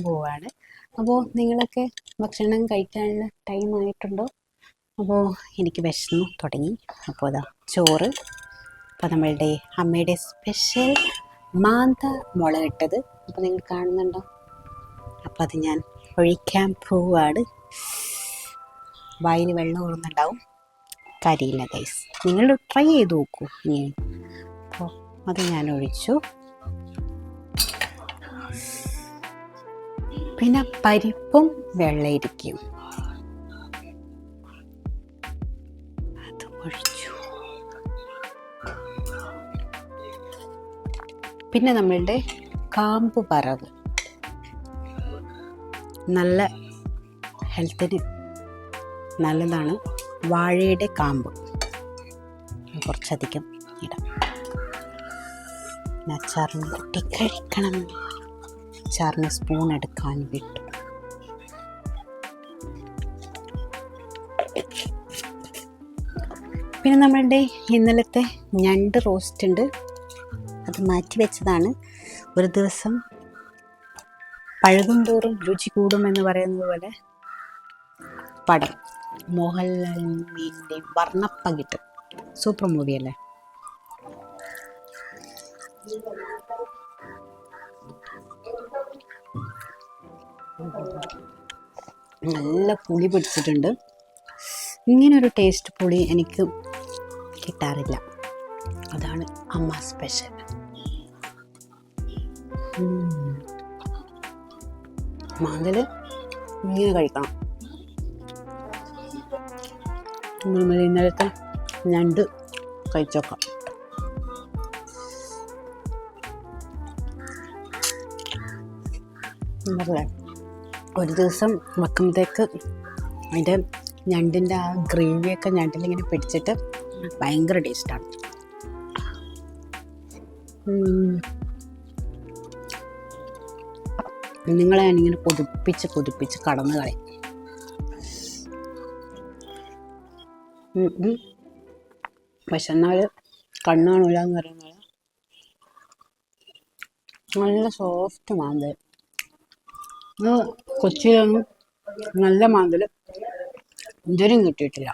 പോവാണ്. അപ്പോൾ നിങ്ങളൊക്കെ ഭക്ഷണം കഴിക്കാനുള്ള ടൈം ആയിട്ടുണ്ടോ? അപ്പോൾ എനിക്ക് വിശന്നു തുടങ്ങി. അപ്പോൾ അതാ ചോറ്, അപ്പോൾ നമ്മളുടെ അമ്മയുടെ സ്പെഷ്യൽ മാന്ത മുളകിട്ടത്, അപ്പോൾ നിങ്ങൾ കാണുന്നുണ്ടോ? അപ്പോൾ അത് ഞാൻ ഒഴിക്കാൻ പോവാണ്. വായിൽ വെള്ളം ഊറുന്നുണ്ടാവും, കരിയില്ല ഗൈസ്. നിങ്ങൾ ട്രൈ ചെയ്ത് നോക്കൂ ഇനി. അപ്പോൾ അത് ഞാൻ ഒഴിച്ചു. പിന്നെ പരിപ്പും വെള്ളരിക്കും അത് ഒഴിച്ചു. പിന്നെ നമ്മളുടെ കാമ്പ് വറവ്, നല്ല ഹെൽത്തിന് നല്ലതാണ്. വാഴയുടെ കാമ്പ് കുറച്ചധികം ഇടാം. അച്ചാറിന് കുട്ടി കഴിക്കണം. അച്ചാറിന് സ്പൂൺ എടുക്കാൻ വിട്ടു. പിന്നെ നമ്മളുടെ ഇന്നലത്തെ ഞണ്ട് റോസ്റ്റ് ഉണ്ട്, അത് മാറ്റി വെച്ചതാണ്. ഒരു ദിവസം പഴകും തോറും രുചി കൂടുമെന്ന് പറയുന്നത് പോലെ പടം, മോഹൻലാലിൻ്റെ വർണ്ണപ്പകിട്ട്, സൂപ്പർ മൂവിയല്ലേ. നല്ല പുളി പിടിച്ചിട്ടുണ്ട്. ഇങ്ങനൊരു ടേസ്റ്റ് പുളി എനിക്ക് കിട്ടാറില്ല. അതാണ് അമ്മ സ്പെഷ്യൽ. മാന്തല് ഇങ്ങനെ കഴിക്കണം. നമ്മൾ ഇന്നലത്തെ ഞണ്ട് കഴിച്ചോക്കാം. എന്നല്ലേ ഒരു ദിവസം വെക്കുമ്പോഴത്തേക്ക് അതിൻ്റെ ഞണ്ടിൻ്റെ ആ ഗ്രേവിയൊക്കെ ഞണ്ടിലിങ്ങനെ പിടിച്ചിട്ട് ഭയങ്കര ടേസ്റ്റാണ്. നിങ്ങളെ ഞാനിങ്ങനെ കൊതിപ്പിച്ച് കടന്നു കളയും. പക്ഷെ എന്നാൽ കണ്ണ് കാണൂല എന്ന് പറയുന്നത് നല്ല സോഫ്റ്റ് മാന്തൽ. കൊച്ചിയിലൊന്നും നല്ല മാന്തൽ ഇതുവരെയും കിട്ടിയിട്ടില്ല.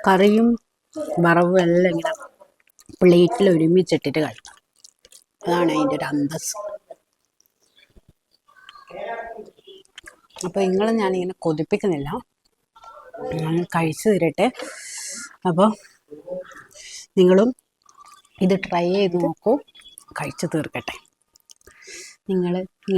കറിയും വറവും എല്ലാം ഇങ്ങനെ പ്ലേറ്റിൽ ഒരുമിച്ചിട്ടിട്ട് കഴിക്കാം. അതാണ് അതിൻ്റെ ഒരു അന്തസ്. അപ്പോൾ നിങ്ങളെ ഞാനിങ്ങനെ കൊതിപ്പിക്കുന്നില്ല, ഞാൻ കഴിച്ചു തരട്ടെ. അപ്പോൾ നിങ്ങളും ഇത് ട്രൈ ചെയ്ത് നോക്കൂ, കഴിച്ചു തീർക്കട്ടെ. നിങ്ങൾ